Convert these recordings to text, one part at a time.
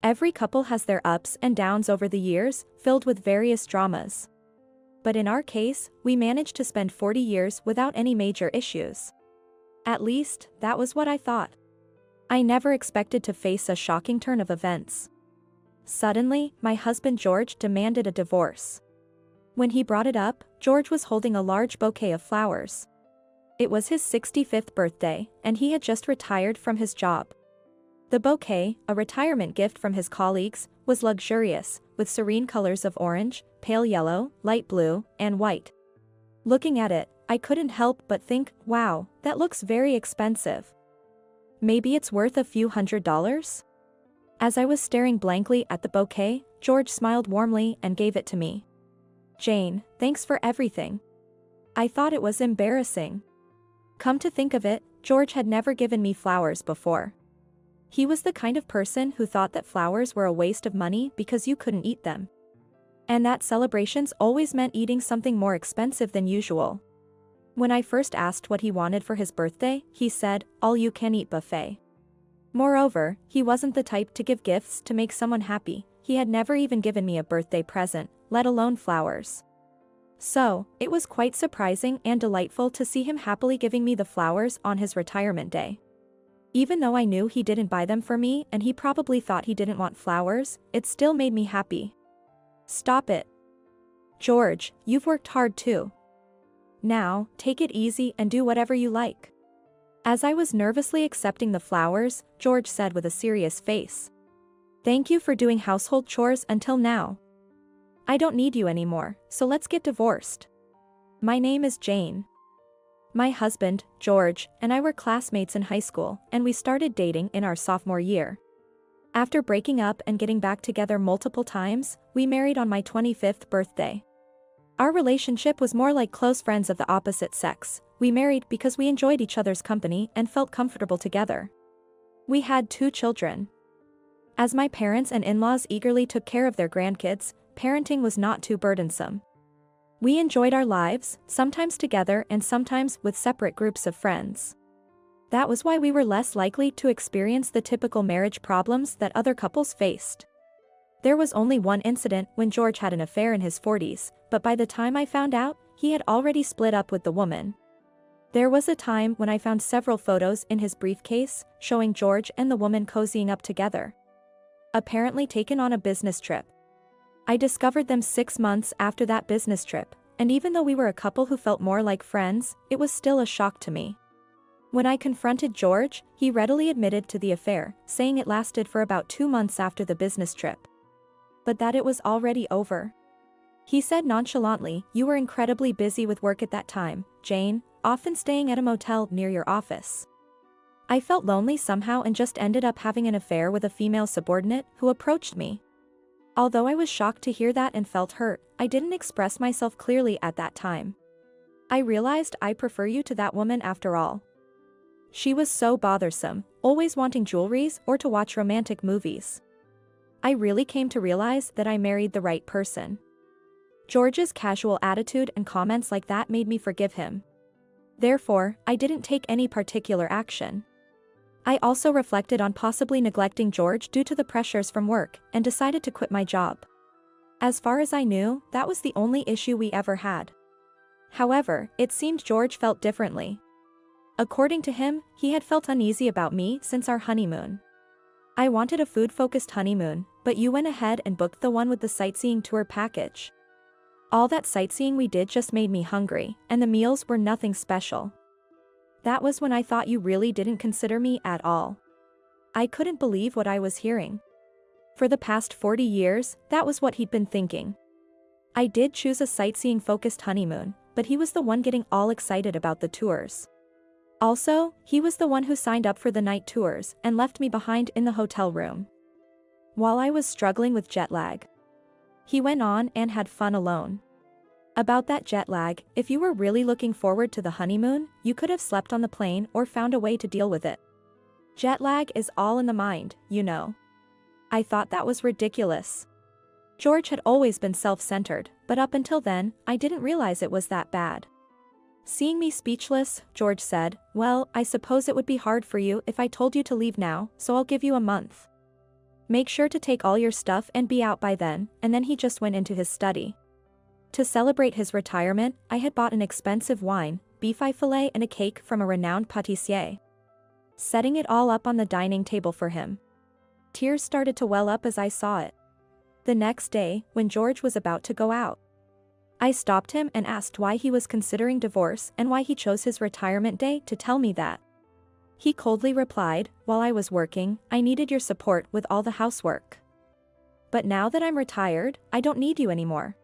Every couple has their ups and downs over the years, filled with various dramas. But in our case, we managed to spend 40 years without any major issues. At least, that was what I thought. I never expected to face a shocking turn of events. Suddenly, my husband George demanded a divorce. When he brought it up, George was holding a large bouquet of flowers. It was his 65th birthday, and he had just retired from his job. The bouquet, a retirement gift from his colleagues, was luxurious, with serene colors of orange, pale yellow, light blue, and white. Looking at it, I couldn't help but think, wow, that looks very expensive. Maybe it's worth a few $100s? As I was staring blankly at the bouquet, George smiled warmly and gave it to me. Jane, thanks for everything. I thought it was embarrassing. Come to think of it, George had never given me flowers before. He was the kind of person who thought that flowers were a waste of money because you couldn't eat them. And that celebrations always meant eating something more expensive than usual. When I first asked what he wanted for his birthday, he said, all-you-can-eat buffet. Moreover, he wasn't the type to give gifts to make someone happy. He had never even given me a birthday present, let alone flowers. So, it was quite surprising and delightful to see him happily giving me the flowers on his retirement day. Even though I knew he didn't buy them for me and he probably thought he didn't want flowers, it still made me happy. Stop it. George, you've worked hard too. Now, take it easy and do whatever you like. As I was nervously accepting the flowers, George said with a serious face. Thank you for doing household chores until now. I don't need you anymore, so let's get divorced. My name is Jane. My husband, George, and I were classmates in high school, and we started dating in our sophomore year. After breaking up and getting back together multiple times, we married on my 25th birthday. Our relationship was more like close friends of the opposite sex. We married because we enjoyed each other's company and felt comfortable together. We had 2 children. As my parents and in-laws eagerly took care of their grandkids, parenting was not too burdensome. We enjoyed our lives, sometimes together and sometimes with separate groups of friends. That was why we were less likely to experience the typical marriage problems that other couples faced. There was only one incident when George had an affair in his 40s, but by the time I found out, he had already split up with the woman. There was a time when I found several photos in his briefcase, showing George and the woman cozying up together. Apparently taken on a business trip. I discovered them 6 months after that business trip, and even though we were a couple who felt more like friends, it was still a shock to me. When I confronted George, he readily admitted to the affair, saying it lasted for about 2 months after the business trip. But that it was already over. He said nonchalantly, "You were incredibly busy with work at that time, Jane, often staying at a motel near your office." I felt lonely somehow and just ended up having an affair with a female subordinate who approached me. Although I was shocked to hear that and felt hurt, I didn't express myself clearly at that time. I realized I prefer you to that woman after all. She was so bothersome, always wanting jewelries or to watch romantic movies. I really came to realize that I married the right person. George's casual attitude and comments like that made me forgive him. Therefore, I didn't take any particular action. I also reflected on possibly neglecting George due to the pressures from work and decided to quit my job. As far as I knew, that was the only issue we ever had. However, it seemed George felt differently. According to him, he had felt uneasy about me since our honeymoon. I wanted a food-focused honeymoon, but you went ahead and booked the one with the sightseeing tour package. All that sightseeing we did just made me hungry, and the meals were nothing special. That was when I thought you really didn't consider me at all. I couldn't believe what I was hearing. For the past 40 years, that was what he'd been thinking. I did choose a sightseeing-focused honeymoon, but he was the one getting all excited about the tours. Also, he was the one who signed up for the night tours and left me behind in the hotel room. While I was struggling with jet lag, he went on and had fun alone. About that jet lag, if you were really looking forward to the honeymoon, you could have slept on the plane or found a way to deal with it. Jet lag is all in the mind, you know. I thought that was ridiculous. George had always been self-centered, but up until then, I didn't realize it was that bad. Seeing me speechless, George said, "Well, I suppose it would be hard for you if I told you to leave now, so I'll give you a month." Make sure to take all your stuff and be out by then, and then he just went into his study. To celebrate his retirement, I had bought an expensive wine, beef fillet and a cake from a renowned pâtissier. Setting it all up on the dining table for him. Tears started to well up as I saw it. The next day, when George was about to go out, I stopped him and asked why he was considering divorce and why he chose his retirement day to tell me that. He coldly replied, "While I was working, I needed your support with all the housework. But now that I'm retired, I don't need you anymore.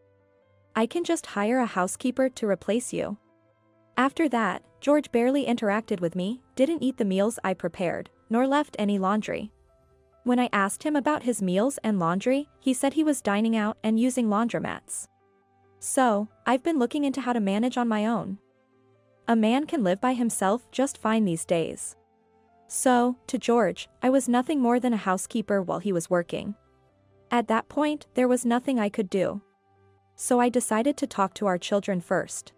I can just hire a housekeeper to replace you." After that, George barely interacted with me, didn't eat the meals I prepared, nor left any laundry. When I asked him about his meals and laundry, he said he was dining out and using laundromats. So, I've been looking into how to manage on my own. A man can live by himself just fine these days. So, to George, I was nothing more than a housekeeper while he was working. At that point, there was nothing I could do. So I decided to talk to our children first.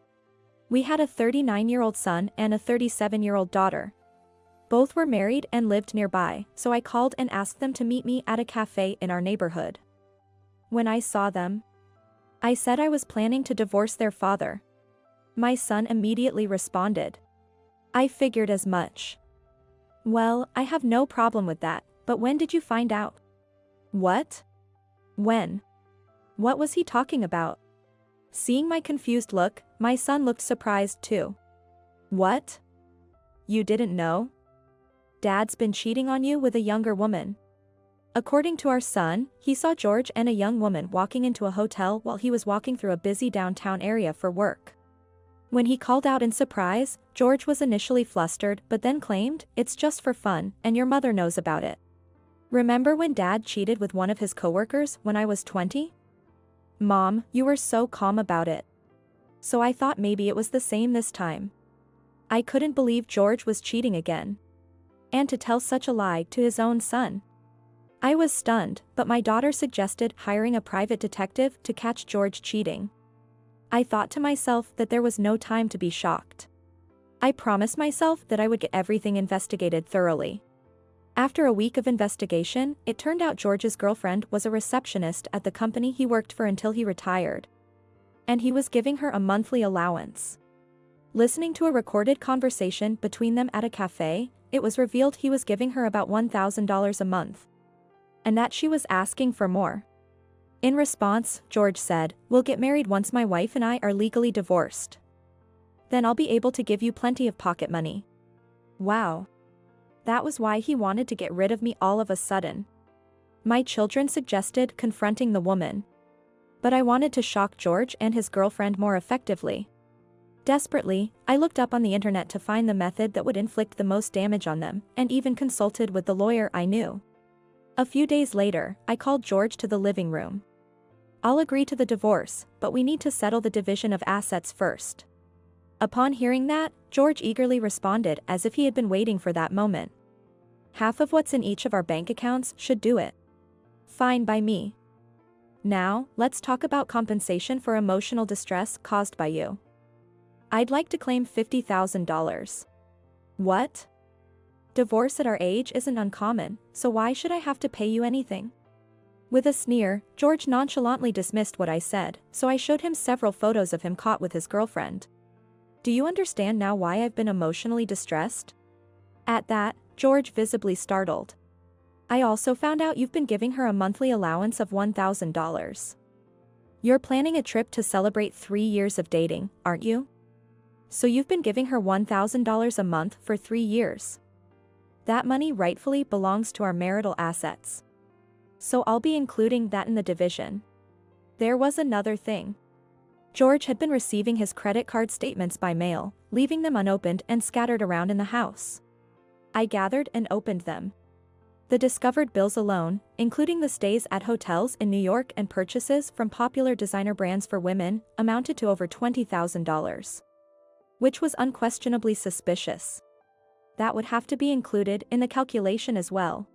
We had a 39-year-old son and a 37-year-old daughter. Both were married and lived nearby, so I called and asked them to meet me at a cafe in our neighborhood. When I saw them, I said I was planning to divorce their father. My son immediately responded, "I figured as much." "Well, I have no problem with that, but when did you find out?" "What? When? What was he talking about?" Seeing my confused look, my son looked surprised too. "What? You didn't know? Dad's been cheating on you with a younger woman." According to our son, he saw George and a young woman walking into a hotel while he was walking through a busy downtown area for work. When he called out in surprise, George was initially flustered but then claimed, "It's just for fun, and your mother knows about it. Remember when Dad cheated with one of his coworkers when I was 20? Mom, you were so calm about it. So I thought maybe it was the same this time." I couldn't believe George was cheating again. And to tell such a lie to his own son. I was stunned, but my daughter suggested hiring a private detective to catch George cheating. I thought to myself that there was no time to be shocked. I promised myself that I would get everything investigated thoroughly. After a week of investigation, it turned out George's girlfriend was a receptionist at the company he worked for until he retired. And he was giving her a monthly allowance. Listening to a recorded conversation between them at a cafe, it was revealed he was giving her about $1,000 a month. And that she was asking for more. In response, George said, "We'll get married once my wife and I are legally divorced. Then I'll be able to give you plenty of pocket money." Wow. That was why he wanted to get rid of me all of a sudden. My children suggested confronting the woman. But I wanted to shock George and his girlfriend more effectively. Desperately, I looked up on the internet to find the method that would inflict the most damage on them, and even consulted with the lawyer I knew. A few days later, I called George to the living room. "I'll agree to the divorce, but we need to settle the division of assets first." Upon hearing that, George eagerly responded as if he had been waiting for that moment. "Half of what's in each of our bank accounts should do it." Fine by me. Now, let's talk about compensation for emotional distress caused by you. I'd like to claim $50,000. What? Divorce at our age isn't uncommon, so why should I have to pay you anything? With a sneer, George nonchalantly dismissed what I said, so I showed him several photos of him caught with his girlfriend. "Do you understand now why I've been emotionally distressed?" At that, George visibly startled. "I also found out you've been giving her a monthly allowance of $1,000. You're planning a trip to celebrate 3 years of dating, aren't you? So you've been giving her $1,000 a month for 3 years. That money rightfully belongs to our marital assets. So I'll be including that in the division." There was another thing. George had been receiving his credit card statements by mail, leaving them unopened and scattered around in the house. I gathered and opened them. The discovered bills alone, including the stays at hotels in New York and purchases from popular designer brands for women, amounted to over $20,000. Which was unquestionably suspicious. That would have to be included in the calculation as well.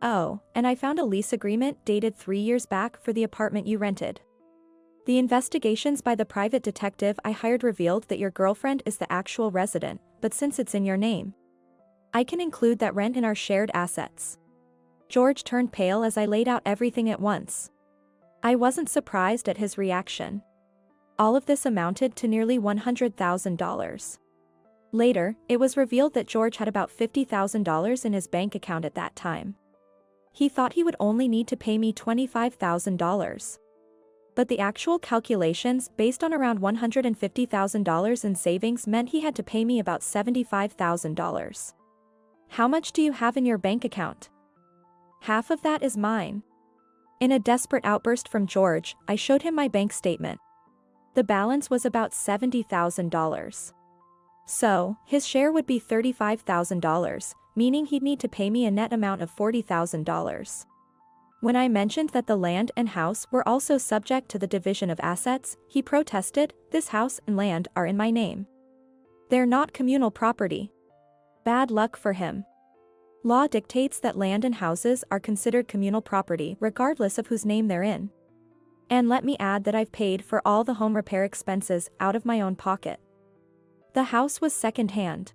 Oh, and I found a lease agreement dated 3 years back for the apartment you rented. The investigations by the private detective I hired revealed that your girlfriend is the actual resident, but since it's in your name, I can include that rent in our shared assets. George turned pale as I laid out everything at once. I wasn't surprised at his reaction. All of this amounted to nearly $100,000. Later, it was revealed that George had about $50,000 in his bank account at that time. He thought he would only need to pay me $25,000. But the actual calculations based on around $150,000 in savings meant he had to pay me about $75,000. How much do you have in your bank account? Half of that is mine. In a desperate outburst from George, I showed him my bank statement. The balance was about $70,000. So, his share would be $35,000, meaning he'd need to pay me a net amount of $40,000. When I mentioned that the land and house were also subject to the division of assets, he protested, "This house and land are in my name. They're not communal property." Bad luck for him. Law dictates that land and houses are considered communal property regardless of whose name they're in. And let me add that I've paid for all the home repair expenses out of my own pocket. The house was second-hand.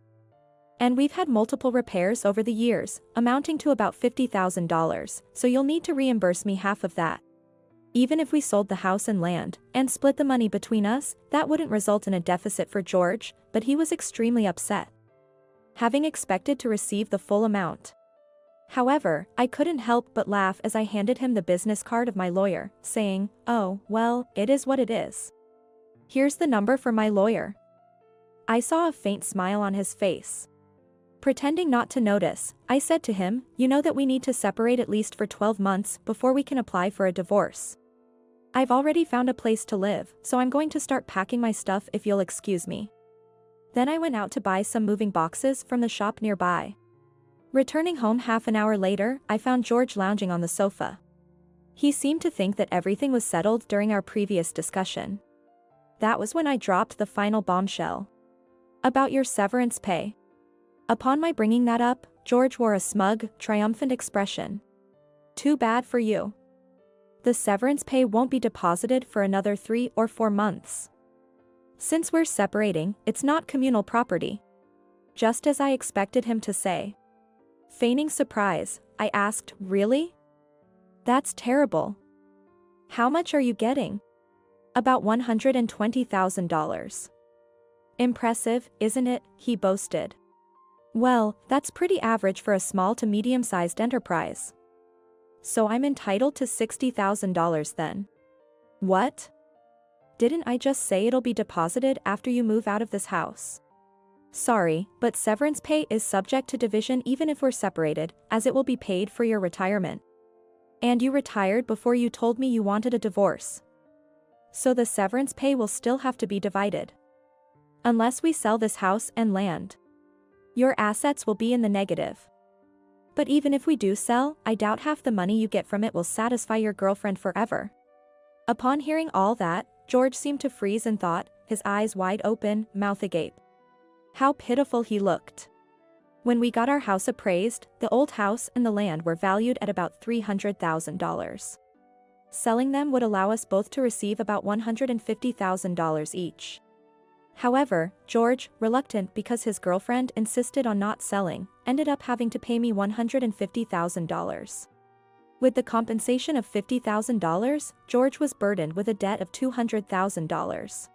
And we've had multiple repairs over the years, amounting to about $50,000, so you'll need to reimburse me half of that. Even if we sold the house and land, and split the money between us, that wouldn't result in a deficit for George, but he was extremely upset, having expected to receive the full amount. However, I couldn't help but laugh as I handed him the business card of my lawyer, saying, "Oh, well, it is what it is. Here's the number for my lawyer." I saw a faint smile on his face. Pretending not to notice, I said to him, "You know that we need to separate at least for 12 months before we can apply for a divorce. I've already found a place to live, so I'm going to start packing my stuff if you'll excuse me." Then I went out to buy some moving boxes from the shop nearby. Returning home half an hour later, I found George lounging on the sofa. He seemed to think that everything was settled during our previous discussion. That was when I dropped the final bombshell. About your severance pay. Upon my bringing that up, George wore a smug, triumphant expression. "Too bad for you. The severance pay won't be deposited for another 3 or 4 months. Since we're separating, it's not communal property." Just as I expected him to say. Feigning surprise, I asked, "Really? That's terrible. How much are you getting?" "About $120,000. "Impressive, isn't it?" he boasted. "Well, that's pretty average for a small to medium-sized enterprise. So I'm entitled to $60,000 then." "What? Didn't I just say it'll be deposited after you move out of this house?" "Sorry, but severance pay is subject to division even if we're separated, as it will be paid for your retirement. And you retired before you told me you wanted a divorce. So the severance pay will still have to be divided. Unless we sell this house and land. Your assets will be in the negative. But even if we do sell, I doubt half the money you get from it will satisfy your girlfriend forever." Upon hearing all that, George seemed to freeze in thought, his eyes wide open, mouth agape. How pitiful he looked. When we got our house appraised, the old house and the land were valued at about $300,000. Selling them would allow us both to receive about $150,000 each. However, George, reluctant because his girlfriend insisted on not selling, ended up having to pay me $150,000. With the compensation of $50,000, George was burdened with a debt of $200,000.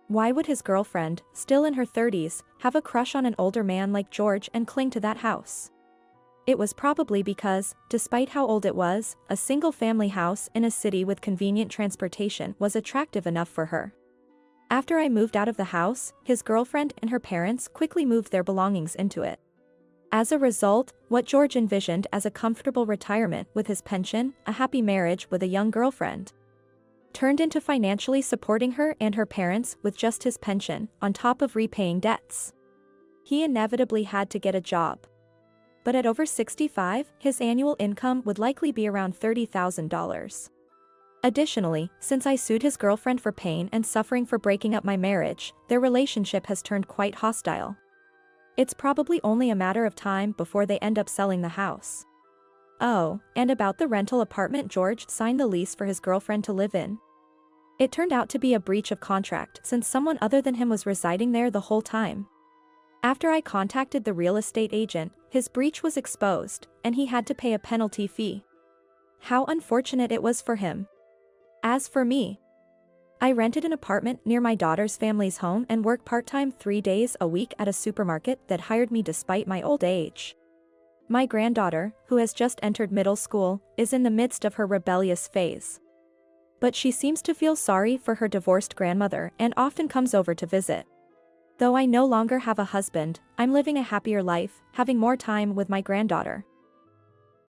Why would his girlfriend, still in her 30s, have a crush on an older man like George and cling to that house? It was probably because, despite how old it was, a single-family house in a city with convenient transportation was attractive enough for her. After I moved out of the house, his girlfriend and her parents quickly moved their belongings into it. As a result, what George envisioned as a comfortable retirement with his pension, a happy marriage with a young girlfriend, turned into financially supporting her and her parents with just his pension, on top of repaying debts. He inevitably had to get a job. But at over 65, his annual income would likely be around $30,000. Additionally, since I sued his girlfriend for pain and suffering for breaking up my marriage, their relationship has turned quite hostile. It's probably only a matter of time before they end up selling the house. Oh, and about the rental apartment George signed the lease for his girlfriend to live in. It turned out to be a breach of contract since someone other than him was residing there the whole time. After I contacted the real estate agent, his breach was exposed, and he had to pay a penalty fee. How unfortunate it was for him. As for me, I rented an apartment near my daughter's family's home and worked part-time 3 days a week at a supermarket that hired me despite my old age. My granddaughter, who has just entered middle school, is in the midst of her rebellious phase. But she seems to feel sorry for her divorced grandmother and often comes over to visit. Though I no longer have a husband, I'm living a happier life, having more time with my granddaughter.